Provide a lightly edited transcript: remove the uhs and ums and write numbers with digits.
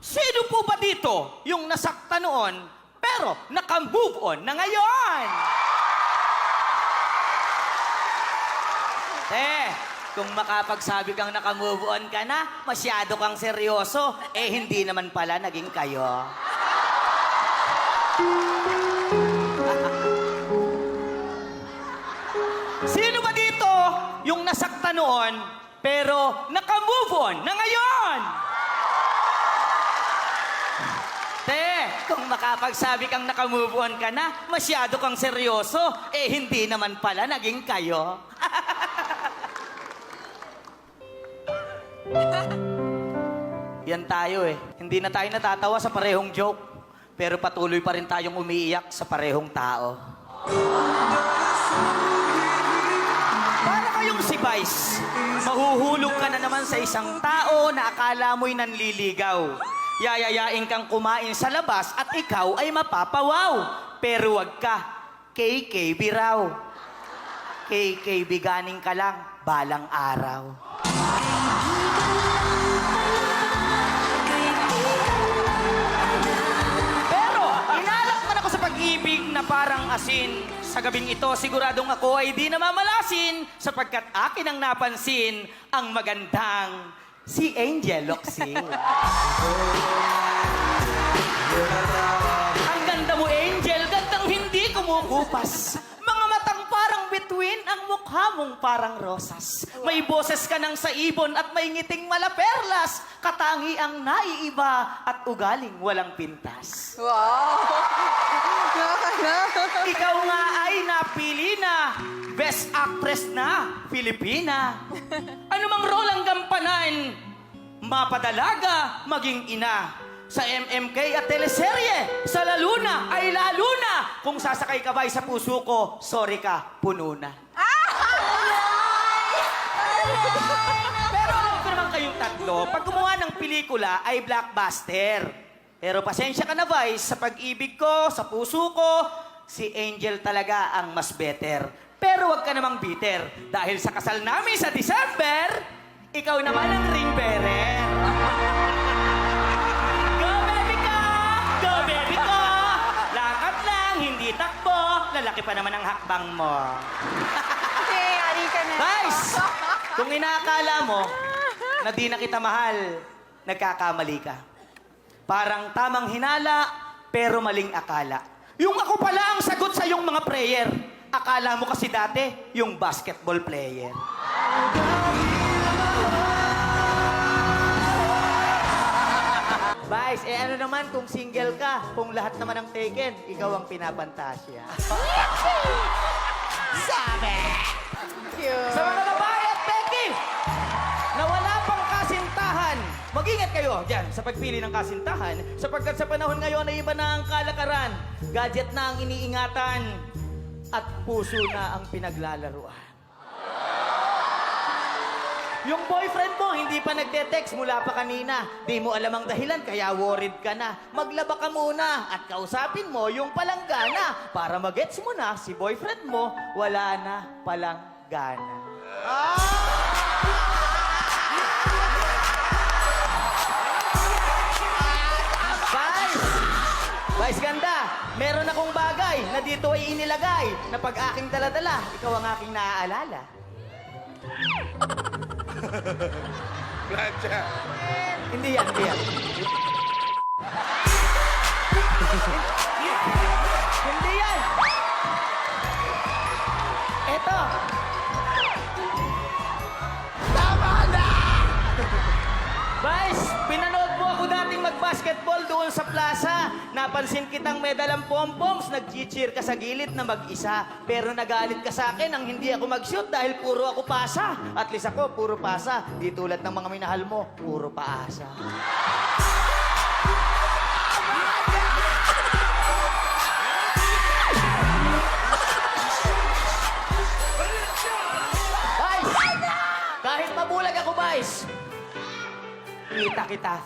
Sino po ba dito yung nasakta noon pero naka-move on na ngayon? Kung makapagsabi kang naka-move on ka na, masyado kang seryoso, hindi naman pala naging kayo. Sino ba dito yung nasakta noon pero naka-move on na ngayon? Kung makapagsabi kang naka-move on ka na, masyado kang seryoso, hindi naman pala naging kayo. Yan tayo Hindi na tayo natatawa sa parehong joke, pero patuloy pa rin tayong umiiyak sa parehong tao. Para kayong si Vice, mahuhulog ka na naman sa isang tao na akala mo'y nanliligaw. Yayayain kang kumain sa labas at ikaw ay mapapawaw. Pero wag ka, KKB raw. KKB ganing ka lang, balang araw. Pero inalak man ako sa pag-ibig na parang asin. Sa gabing ito, siguradong ako ay di namamalasin sapagkat akin ang napansin ang magandang si Angel Locsin. Ang ganda mo, Angel. Gandang hindi kumukupas. Mga matang parang bituin, ang mukha mong parang rosas. May boses ka ng sa ibon at may ngiting malaperlas. Katangi ang naiiba at ugaling walang pintas. Wow! Ikaw nga ay napili na. Best Actress na, Pilipina. Ano mang role ang gampanan? Mapadalaga, maging ina. Sa MMK at teleserye, sa lalo na ay lalo na. Kung sasakay ka ba sa puso ko, sorry ka, puno na. Pero alam ko naman kayong tatlo, pag gumawa ng pelikula ay blockbuster. Pero pasensya ka na, Vice, sa pag-ibig ko, sa puso ko, si Angel talaga ang mas better. Pero wag ka namang bitter. Dahil sa kasal namin sa December, ikaw naman ang ring bearer. Go, baby ko! Go, baby ko! Lakad lang, hindi takbo. Lalaki pa naman ang hakbang mo. Okay, ari ka na. Guys! Kung inaakala mo na di na kita mahal, nagkakamali ka. Parang tamang hinala, pero maling akala. Yung ako pala ang sagot sa yung mga prayer. Akala mo kasi dati, yung basketball player. Vice, ano naman kung single ka, kung lahat naman ang taken, ikaw ang pinapantasya. Sabi! Cute. Sa mga babae at Becky, na wala pang kasintahan, mag-ingat kayo dyan sa pagpili ng kasintahan sapagkat sa panahon ngayon ay iba na ang kalakaran, gadget na ang iniingatan, at puso na ang pinaglalaruan. Yung boyfriend mo, hindi pa nagte-text mula pa kanina. Di mo alam ang dahilan, kaya worried ka na. Maglaba ka muna at kausapin mo yung palanggana para magets mo na si boyfriend mo, wala na palang gana. Vice ganda, meron akong bagay na dito ay inilagay na pag aking daladala, ikaw ang aking naaalala. Plancha. Hindi yan, hindi yan. Hindi yan. Eto. Tama na! Vice, pinanood mo ako dating mag-basketball doon sa plaza. Napansin kitang may dalang pom-poms, nag-cheer ka sa gilid na mag-isa. Pero nagalit ka sa akin nang hindi ako mag-shoot dahil puro ako pasa. At least ako, puro pasa. Di tulad ng mga minahal mo, puro paasa. Vice! Kahit mabulag ako, Vice, kita kita.